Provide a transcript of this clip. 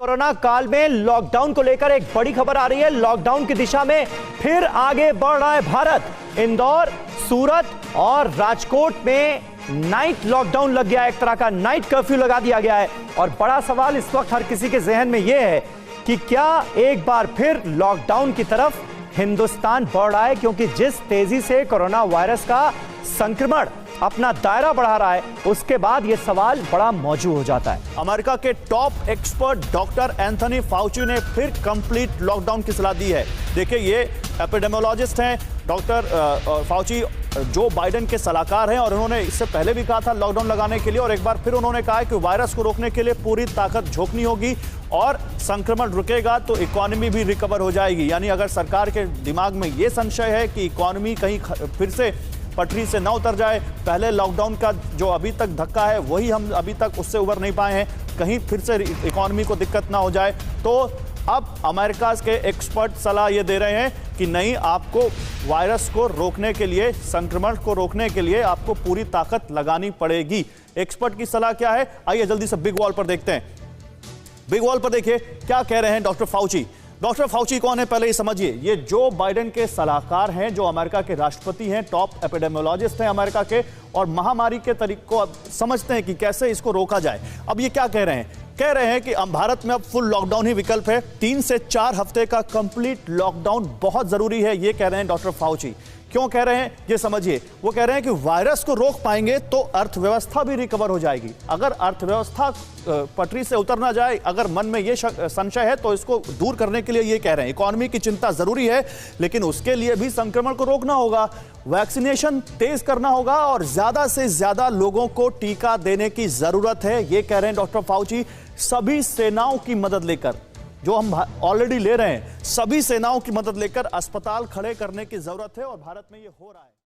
Corona काल में lockdown को लेकर एक बड़ी खबर आ रही है। लॉकडाउन की दिशा में फिर आगे बढ़ रहा है भारत। इंदौर, सूरत और राजकोट में नाइट लॉकडाउन लग गया है, एक तरह का नाइट कर्फ्यू लगा दिया गया है। और बड़ा सवाल इस वक्त हर किसी के जहन में यह है कि क्या एक बार फिर लॉकडाउन की तरफ हिंदुस्तान बढ़ रहा है, क्योंकि जिस तेजी से कोरोना वायरस का संक्रमण अपना दायरा बढ़ा रहा है, उसके बाद यह सवाल बड़ा मौजू हो जाता है। अमेरिका के top expert doctor Anthony Fauci ने फिर कंप्लीट लॉकडाउन की सलाह दी है। देखिए, ये एपिडेमियोलॉजिस्ट हैं डॉक्टर फाउची, जो बाइडेन के सलाहकार हैं, और उन्होंने इससे पहले भी कहा था लॉकडाउन लगाने के लिए, और एक बार फिर उन्होंने कहा है कि वायरस को रोकने के लिए पूरी ताकत झोंकनी होगी और संक्रमण रुकेगा तो इकोनॉमी भी रिकवर हो जाएगी। यानी अगर सरकार के दिमाग में यह संशय है कि इकोनॉमी कहीं फिर से पटरी से ना उतर जाए, पहले लॉकडाउन का जो अभी तक धक्का है वही हम अभी तक उससे उबर नहीं पाए हैं, कहीं फिर से इकोनॉमी को दिक्कत ना हो जाए, तो अब अमेरिका के एक्सपर्ट सलाह ये दे रहे हैं कि नहीं, आपको वायरस को रोकने के लिए, संक्रमण को रोकने के लिए आपको पूरी ताकत लगानी पड़ेगी। एक्सपर्ट की सलाह क्या है, आइए जल्दी से बिग वॉल पर देखते हैं। बिग वॉल पर देखिए क्या कह रहे हैं डॉक्टर फाउची। डॉक्टर फाउची कौन है, पहले ही समझिए। ये जो बाइडेन के सलाहकार हैं, जो अमेरिका के राष्ट्रपति हैं, टॉप एपिडेमियोलॉजिस्ट हैं अमेरिका के, और महामारी के तरीकों को अब समझते हैं कि कैसे इसको रोका जाए। अब ये क्या कह रहे हैं? कह रहे हैं कि भारत में अब फुल लॉकडाउन ही विकल्प है, 3 से 4 हफ्ते का कंप्लीट लॉकडाउन बहुत जरूरी है, ये कह रहे हैं डॉक्टर फाउची। क्यों कह रहे हैं ये समझिए। वो कह रहे हैं कि वायरस को रोक पाएंगे तो अर्थव्यवस्था भी रिकवर हो जाएगी। अगर अर्थव्यवस्था पटरी से उतर ना जाए, अगर मन में ये संशय है, तो इसको दूर करने के लिए ये कह रहे हैं इकोनॉमी की चिंता जरूरी है, लेकिन उसके लिए भी संक्रमण को रोकना होगा, वैक्सीनेशन तेज करना होगा और ज्यादा से ज्यादा लोगों को टीका देने की जरूरत है, ये कह रहे हैं डॉक्टर फाउची। सभी सेनाओं की मदद लेकर, जो हम ऑलरेडी ले रहे हैं, सभी सेनाओं की मदद लेकर अस्पताल खड़े करने की जरूरत है, और भारत में ये हो रहा है।